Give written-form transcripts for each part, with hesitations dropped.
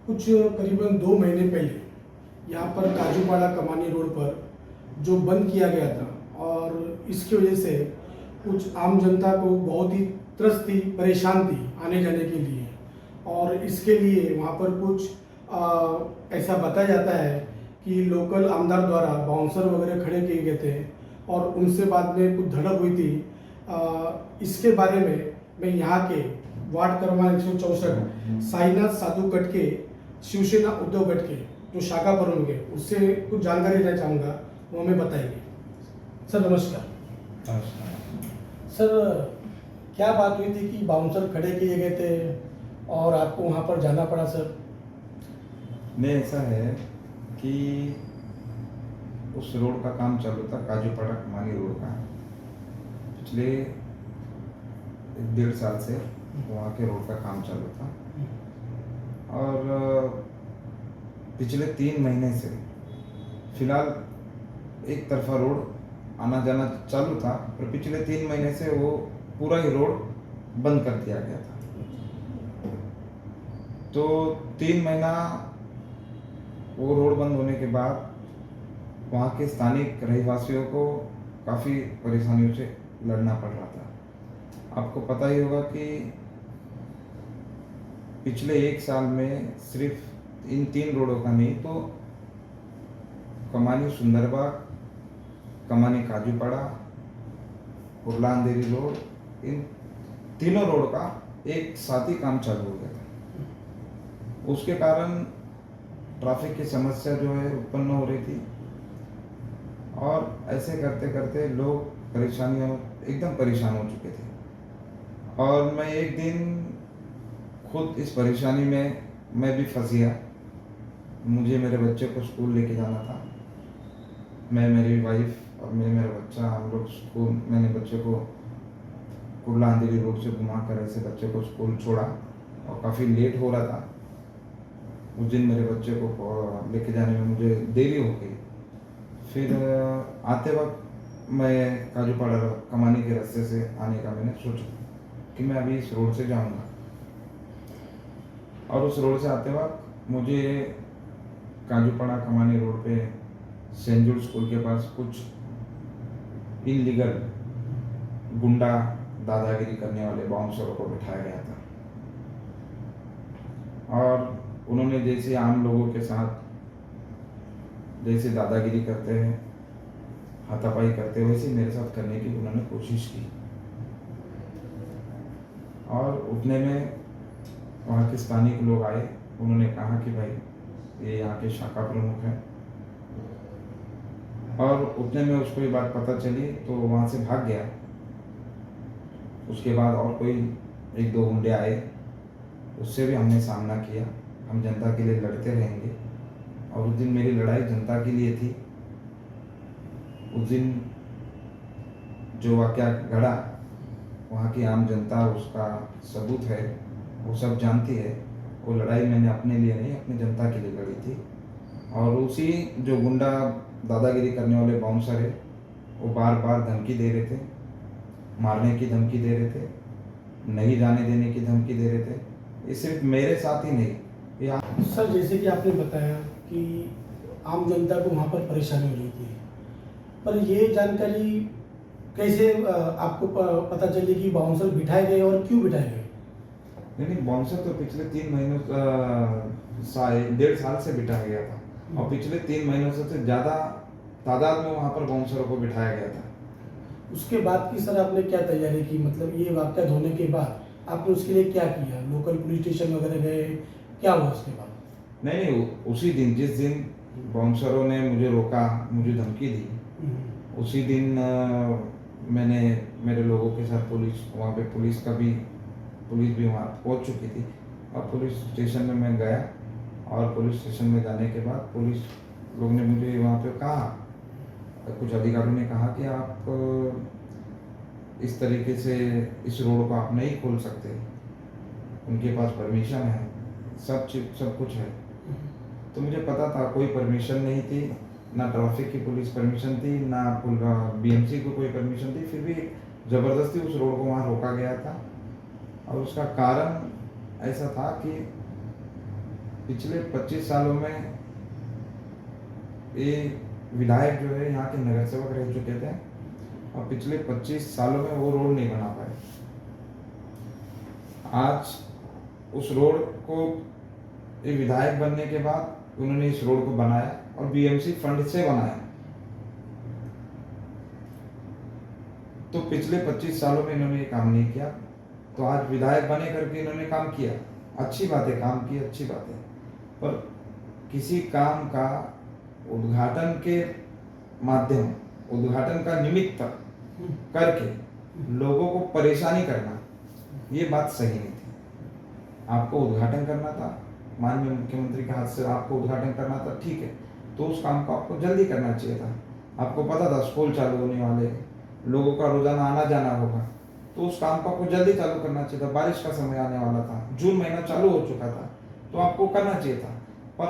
कुछ करीबन 2 महीने पहले यहाँ पर काजूपाड़ा कमानी रोड पर जो बंद किया गया था और इसकी वजह से कुछ आम जनता को बहुत ही त्रस्त थी, परेशान थी आने जाने के लिए। और इसके लिए वहाँ पर कुछ ऐसा बताया जाता है कि लोकल आमदार द्वारा बाउंसर वगैरह खड़े किए गए थे और उनसे बाद में कुछ झड़प हुई थी। इसके बारे में मैं यहाँ के वार्ड क्रमांक 164 साईनाथ साधु गटके, शिवसेना उद्धव गटके जो शाखा प्रमुख है, उससे कुछ जानकारी लेना चाहूँगा, वो हमें बताएंगे। सर नमस्कार। सर क्या बात हुई थी कि बाउंसर खड़े किए गए थे और आपको वहाँ पर जाना पड़ा सर? नहीं, ऐसा है कि उस रोड का काम चालू था, काजूपाड़ा कमानी रोड का। पिछले 1.5 साल से वहाँ के रोड का काम चालू था और पिछले 3 महीने से फिलहाल एक तरफा रोड आना जाना चालू था, पर पिछले 3 महीने से वो पूरा ही रोड बंद कर दिया गया था। तो 3 महीना वो रोड बंद होने के बाद वहाँ के स्थानिक रहवासियों को काफ़ी परेशानियों से लड़ना पड़ रहा था। आपको पता ही होगा कि पिछले 1 साल में सिर्फ इन 3 रोडों का नहीं तो कमानी सुंदरबाग, कमानी काजूपाड़ा, कुर्ला अंधेरी रोड, इन तीनों रोड का एक साथ ही काम चालू हो गया था। उसके कारण ट्रैफिक की समस्या जो है उत्पन्न हो रही थी और ऐसे करते करते लोग एकदम परेशान हो चुके थे। और मैं एक दिन खुद इस परेशानी में मैं भी फंस गया। मुझे मेरे बच्चे को स्कूल लेके जाना था। मैं, मेरी वाइफ और मेरा बच्चा, हम लोग स्कूल, मैंने बच्चे को कुर्ला अंधेरी रोड से घुमा कर ऐसे बच्चे को स्कूल छोड़ा और काफ़ी लेट हो रहा था। उस दिन मेरे बच्चे को लेके जाने में मुझे देरी हो गई। फिर आते वक्त मैं काजूपाड़ा कमानी के रास्ते से आने का मैंने सोचा कि मैं अभी इस रोड से जाऊंगा। और उस रोड से आते वक्त मुझे काजूपाड़ा कमानी रोड पे सेंट जूड स्कूल के पास कुछ इनलीगल गुंडा दादागिरी करने वाले बाउंसरों को बिठाया गया था और उन्होंने जैसे आम लोगों के साथ जैसे दादागिरी करते हैं, हाथापाई करते हैं, वैसे मेरे साथ करने की उन्होंने कोशिश की। और उतने में वहाँ के स्थानिक लोग आए। उन्होंने कहा कि भाई ये यहाँ के शाखा प्रमुख हैं, और उतने में उसको ये बात पता चली तो वहाँ से भाग गया। उसके बाद और कोई 1-2 गुंडे आए, उससे भी हमने सामना किया। हम जनता के लिए लड़ते रहेंगे और उस दिन मेरी लड़ाई जनता के लिए थी। उस दिन जो वाक़या घड़ा, वहाँ की आम जनता उसका सबूत है, वो सब जानती है। वो लड़ाई मैंने अपने लिए नहीं, अपनी जनता के लिए लड़ी थी। और उसी जो गुंडा दादागिरी करने वाले बाउंसर है, वो बार बार धमकी दे रहे थे, मारने की धमकी दे रहे थे, नहीं जाने देने की धमकी दे रहे थे। ये सिर्फ मेरे साथ ही नहीं, सर जैसे कि आपने बताया कि आम जनता को वहाँ पर परेशानी हो रही थी, पर ये जानकारी कैसे आपको पता चली कि बाउंसर बिठाए गए और क्यों बिठाए गए? नहीं, बाउंसर तो पिछले 3 महीनों 1.5 साल से बिठाया गया था और पिछले 3 महीनों से ज़्यादा तादाद में वहाँ पर बाउंसरों को बिठाया गया था। उसके बाद की सर आपने क्या तैयारी की? मतलब ये वाक़या होने के बाद आपने उसके लिए क्या किया? लोकल पुलिस स्टेशन वगैरह गए, क्या हुआ उसके बाद? नहीं, उसी दिन जिस दिन बाउंसरों ने मुझे रोका, मुझे धमकी दी, उसी दिन मैंने मेरे लोगों के साथ वहाँ पे पुलिस भी वहाँ पहुँच चुकी थी और पुलिस स्टेशन में मैं गया। और पुलिस स्टेशन में जाने के बाद पुलिस लोग ने मुझे वहाँ पे कहा, कुछ अधिकारियों ने कहा कि आप इस तरीके से इस रोड को आप नहीं खोल सकते, उनके पास परमिशन है, सब कुछ है। तो मुझे पता था कोई परमिशन नहीं थी, ना ट्रैफिक की पुलिस परमिशन थी, ना बीएमसी को कोई परमिशन थी। फिर भी ज़बरदस्ती उस रोड को वहाँ रोका गया था और उसका कारण ऐसा था कि पिछले 25 सालों में ये विधायक जो है यहाँ के नगर सेवक रह चुके थे और पिछले 25 सालों में वो रोड नहीं बना पाए। आज उस रोड को ये विधायक बनने के बाद उन्होंने इस रोड को बनाया और बीएमसी फंड से बनाया। तो पिछले 25 सालों में इन्होंने ये काम नहीं किया, तो आज विधायक बने करके इन्होंने काम किया। अच्छी बात है, काम की अच्छी बात है, पर किसी काम का उद्घाटन के माध्यम, उद्घाटन का निमित्त करके लोगों को परेशानी करना, ये बात सही नहीं थी। आपको उद्घाटन करना था, माननीय मुख्यमंत्री के हाथ से आपको उद्घाटन करना था, ठीक है, तो उस काम को आपको जल्दी करना चाहिए था। आपको पता था स्कूल चालू होने वाले, लोगों का रोजाना आना जाना होगा, तो उस काम को आपको जल्दी चालू करना चाहिए था। बारिश का समय आने वाला था, जून महीना चालू हो चुका था, तो आपको करना चाहिए था, पर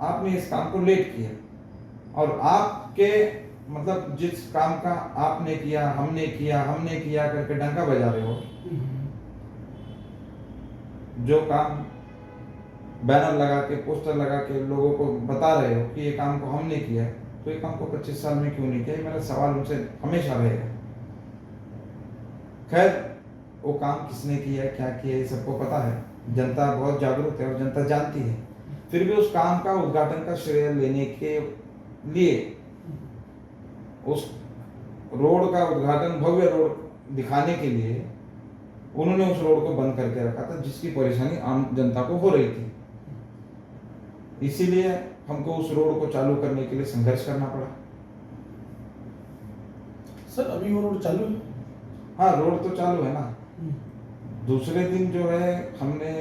आपने इस काम को लेट किया। और आपके मतलब जिस काम का आपने किया, हमने किया करके डंका बजा रहे हो, जो काम बैनर लगा के, पोस्टर लगा के लोगों को बता रहे हो कि ये काम को हमने किया, तो ये काम को 25 साल में क्यों नहीं किया, मेरा सवाल उनसे हमेशा रहेगा। खैर, वो काम किसने किया, क्या किया, ये सबको पता है, जनता बहुत जागरूक है और जनता जानती है। फिर भी उस काम का उद्घाटन का श्रेय लेने के लिए, उस रोड का उद्घाटन, भव्य रोड दिखाने के लिए उन्होंने उस रोड को बंद करके रखा था, जिसकी परेशानी आम जनता को हो रही थी। इसीलिए हमको उस रोड को चालू करने के लिए संघर्ष करना पड़ा। सर अभी वो रोड चालू है? हाँ, रोड तो चालू है ना। दूसरे दिन जो है, हमने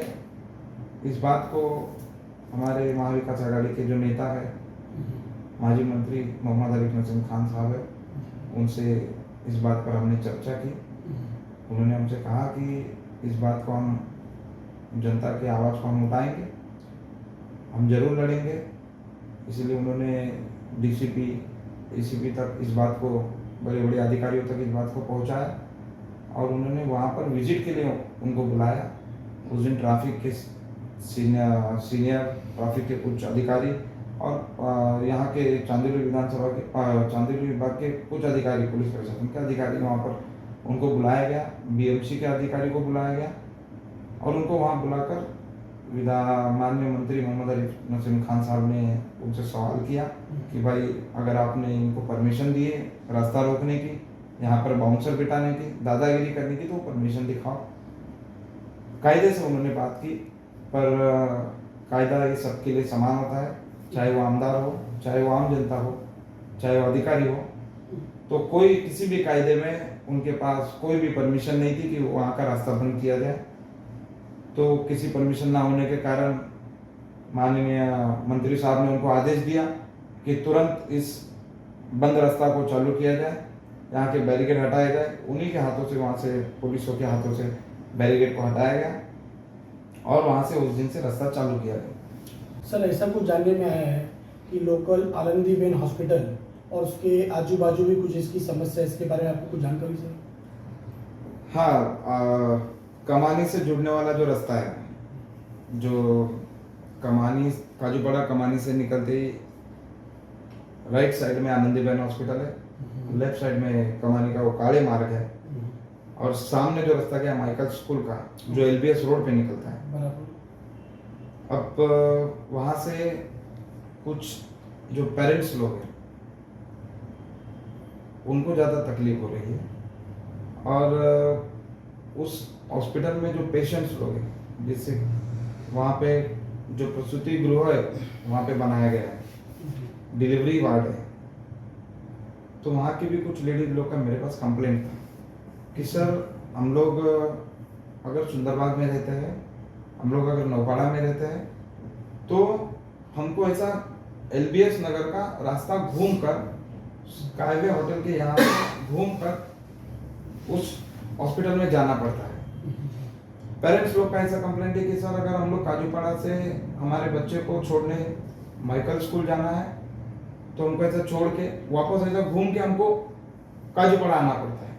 इस बात को हमारे महाविकास आघाड़ी के जो नेता है, माजी मंत्री मोहम्मद अली नसीम खान साहब है, उनसे इस बात पर हमने चर्चा की। उन्होंने हमसे कहा कि इस बात को हम, जनता की आवाज़ को हम उठाएंगे, हम जरूर लड़ेंगे। इसलिए उन्होंने डीसीपी, एसीपी तक इस बात को, बड़े बड़े अधिकारियों तक इस बात को पहुंचाया और उन्होंने वहां पर विजिट के लिए उनको बुलाया। उस दिन ट्रैफिक के सीनियर ट्रैफिक के कुछ अधिकारी और यहाँ के चांदीपुर विधानसभा के चांदीपुर विभाग के कुछ अधिकारी, पुलिस प्रशासन के अधिकारी वहाँ पर उनको बुलाया गया, बीएमसी के अधिकारी को बुलाया गया और उनको वहाँ बुलाकर माननीय मंत्री मोहम्मद अली नसीम खान साहब ने उनसे सवाल किया कि भाई, अगर आपने इनको परमिशन दी है रास्ता रोकने की, यहाँ पर बाउंसर बिठाने की, दादागिरी करने की, तो परमिशन दिखाओ। कायदे से उन्होंने बात की, पर कायदा ये सबके लिए समान होता है, चाहे वो आमदार हो, चाहे वो आम जनता हो, चाहे वो अधिकारी हो। तो कोई किसी भी कायदे में उनके पास कोई भी परमिशन नहीं थी कि वहाँ का रास्ता बंद किया जाए। तो किसी परमिशन ना होने के कारण माननीय मंत्री साहब ने उनको आदेश दिया कि तुरंत इस बंद रास्ता को चालू किया जाए, यहाँ के बैरिकेड हटाए जाए। उन्हीं के हाथों से, वहाँ से पुलिसों के हाथों से बैरिकेड को हटाया गया और वहाँ से उस दिन से रास्ता चालू किया गया। सर ऐसा कुछ जानने में आया है कि लोकल आनंदीबेन हॉस्पिटल और उसके आजू बाजू भी कुछ इसकी समस्या, इसके बारे में आपको कुछ जानकारी सर? हाँ, कमानी से जुड़ने वाला जो रास्ता है, जो कमानी, काजूपाड़ा कमानी से निकलते ही राइट साइड में आनंदीबेन हॉस्पिटल है, लेफ्ट साइड में कमानी का वो काले मार्ग है और सामने जो रास्ता गया माइकल स्कूल का, जो एलबीएस रोड पे निकलता है। बराबर। अब वहाँ से कुछ जो पेरेंट्स लोग हैं उनको ज़्यादा तकलीफ हो रही है और उस हॉस्पिटल में जो पेशेंट्स लोग हैं, जिससे वहाँ पे जो प्रसूति गृह है वहाँ पे बनाया गया है, डिलीवरी वार्ड है, तो वहाँ की भी कुछ लेडीज लोग का मेरे पास कंप्लेंट था कि सर, हम लोग अगर सुंदरबाग में रहते हैं, हम लोग अगर नौपाड़ा में रहते हैं, तो हमको ऐसा एलबीएस नगर का रास्ता घूमकर कायवे होटल के यहाँ घूम कर उस हॉस्पिटल में जाना पड़ता है। पेरेंट्स लोग का ऐसा कंप्लेंट है कि सर, अगर हम लोग काजूपाड़ा से हमारे बच्चे को छोड़ने माइकल स्कूल जाना है, तो हमको ऐसा छोड़ के वापस ऐसा घूम के हमको काजूपाड़ा आना पड़ता है,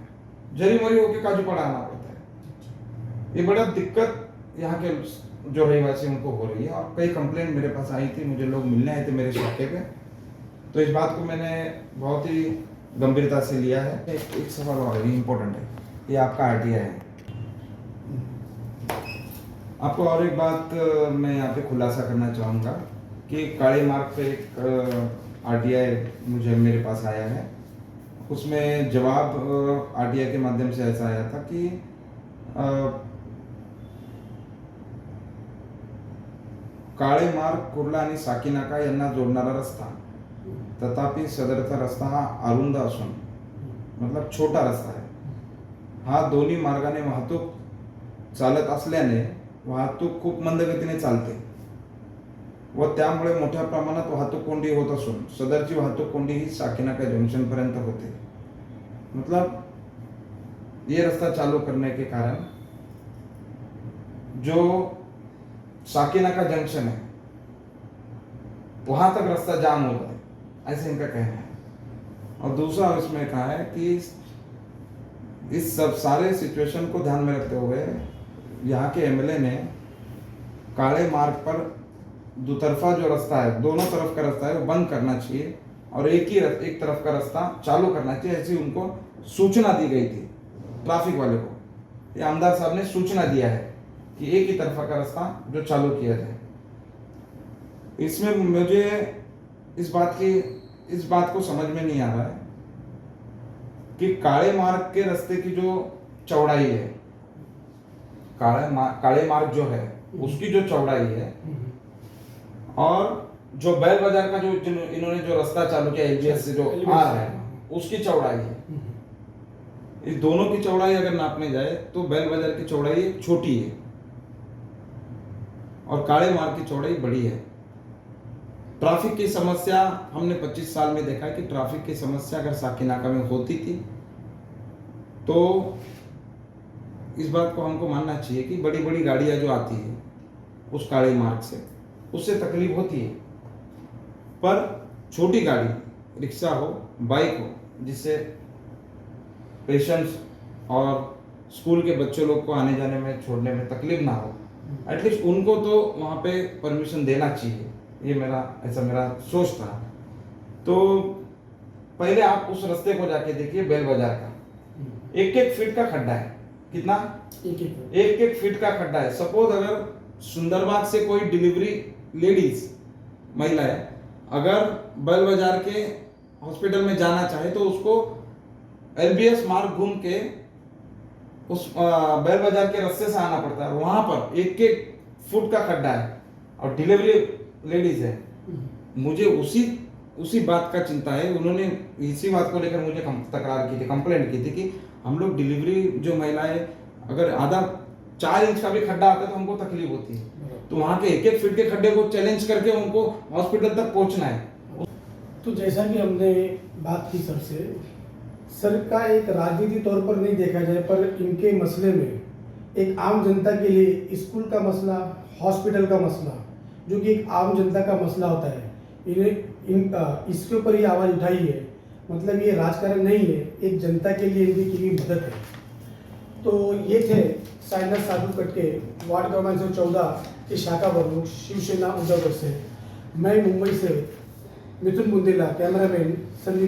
जरी मरी होके काजूपाड़ा आना पड़ता है। ये बड़ा दिक्कत यहाँ के जो रहवासी उनको हो रही है, और कई कंप्लेंट मेरे पास आई थी, मुझे लोग मिलने आए थे मेरे शाखे पे। तो इस बात को मैंने बहुत ही गंभीरता से लिया है। एक सवाल और है, इम्पोर्टेंट है, ये आपका आरटीआई है। आपको और एक बात मैं यहाँ पे खुलासा करना चाहूँगा कि काले मार्ग पे एक आरटीआई मुझे मेरे पास आया है। उसमें जवाब आरटीआई के माध्यम से ऐसा आया था कि काळे मार्ग कुर्ला आणि साकीनाका यांना जोडणारा रस्ता, तथापि सदरचा रस्ता हा अरुंद असून मतलब छोटा रस्ता आहे। हा दोन्ही मार्गाने वाहतूक चालत असल्याने वाहतूक खूप मंद गतीने चालते व त्यामुळे मोठ्या प्रमाणात वाहतूक कोंडी होत असून सदरची वाहतूक कोंडी ही साकीनाका जंक्शन पर्यंत होते। मतलब ये रास्ता चालू करने के कारण जो साकीनाका जंक्शन है वहां तक रास्ता जाम होता है, ऐसे इनका कहना है। और दूसरा इसमें कहा है कि इस सब सारे सिचुएशन को ध्यान में रखते हुए यहाँ के एमएलए ने काले मार्ग पर दुतरफा जो रास्ता है, दोनों तरफ का रास्ता है वो बंद करना चाहिए और एक तरफ का रास्ता चालू करना चाहिए, ऐसी उनको सूचना दी गई थी ट्रैफिक वाले को। ये आमदार साहब ने सूचना दिया है कि एक ही तरफा का रास्ता जो चालू किया जाए। इसमें मुझे इस बात को समझ में नहीं आ रहा है कि काले मार्ग के रास्ते की जो चौड़ाई है, काले मार्ग जो है उसकी जो चौड़ाई है और जो बैल बाजार का जो इन्होंने जो रास्ता चालू किया एलबीएस से जो आ रहा है उसकी चौड़ाई है, इस दोनों की चौड़ाई अगर नापने जाए तो बैल बाजार की चौड़ाई छोटी है और काले मार्ग की चौड़ाई बड़ी है। ट्रैफिक की समस्या हमने 25 साल में देखा है कि ट्रैफिक की समस्या अगर साकीनाका में होती थी तो इस बात को हमको मानना चाहिए कि बड़ी बड़ी गाड़ियां जो आती है उस काले मार्ग से उससे तकलीफ होती है, पर छोटी गाड़ी, रिक्शा हो, बाइक हो, जिससे पेशेंट्स और स्कूल के बच्चे लोग को आने जाने में छोड़ने में तकलीफ ना हो, एटलीस्ट उनको तो वहाँ पे परमिशन देना चाहिए। ये मेरा सोच था। तो पहले आप उस रास्ते को जाके देखिए, बेल बाजार का 1-1 फीट का खड्डा है। कितना? 1-1 फीट का खड्डा है। सपोज अगर सुंदरबाग से कोई डिलीवरी लेडीज महिला है, अगर बेल बाजार के हॉस्पिटल में जाना चाहे तो उसको एलबीएस मार्ग घूम के उस बेल बाजार के रास्ते से आना पड़ता है। वहां पर 1-1 फुट का खड्डा है और डिलीवरी लेडीज है। मुझे उसी बात का चिंता है। उन्होंने इसी बात को लेकर मुझे तकरार की थी, कंप्लेंट की थी कि हम लोग डिलीवरी जो महिलाएं अगर आधा 4 इंच का भी खड्डा आता है तो हमको तकलीफ होती है। तो वहां के 1-1 फीट के खड्डे को चैलेंज करके उनको हॉस्पिटल तक पहुंचना है। तो जैसा कि हमने बात की सर का एक राजनीति तौर पर नहीं देखा जाए, पर इनके मसले में एक आम जनता के लिए स्कूल का मसला, हॉस्पिटल का मसला, जो कि एक आम जनता का मसला होता है, इसके ऊपर ये आवाज़ उठाई है। मतलब ये राजकारण नहीं है, एक जनता के लिए इनकी की मदद है। तो ये थे साईनाथ साधु कटके, वार्ड क्रमांक 14 के शाखा प्रमुख, शिवसेना उद्धव से। मैं मुंबई से मिथुन बुंदेला, कैमरामैन संदीप।